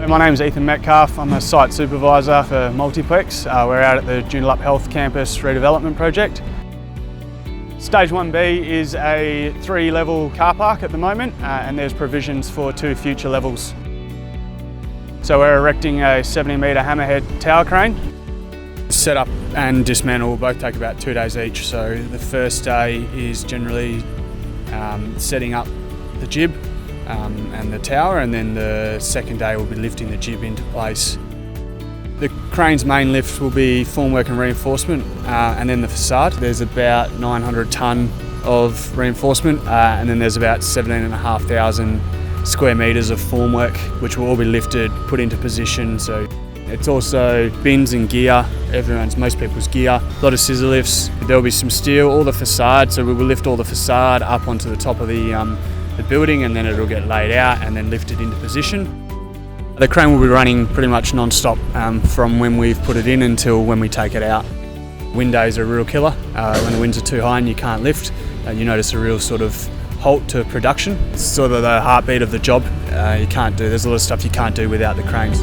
My name is Ethan Metcalf. I'm a site supervisor for Multiplex. We're out at the Joondalup Health Campus redevelopment project. Stage 1B is a 3-level car park at the moment, and there's provisions for 2 future levels. So we're erecting a 70-metre hammerhead tower crane. Set up and dismantle will both take about 2 days each. So the first day is generally setting up the jib and the tower, and then the second day will be lifting the jib into place. The crane's main lift will be formwork and reinforcement, and then the facade. There's about 900 tonne of reinforcement, and then there's about 17,500 square metres of formwork, which will all be lifted, put into position. So it's also bins and gear, most people's gear, a lot of scissor lifts. There'll be some steel, all the facade, so we will lift all the facade up onto the top of the building, and then it'll get laid out and then lifted into position. The crane will be running pretty much non-stop from when we've put it in until when we take it out. Wind days are a real killer. When the winds are too high and you can't lift, you notice a real sort of halt to production. It's sort of the heartbeat of the job. There's a lot of stuff you can't do without the cranes.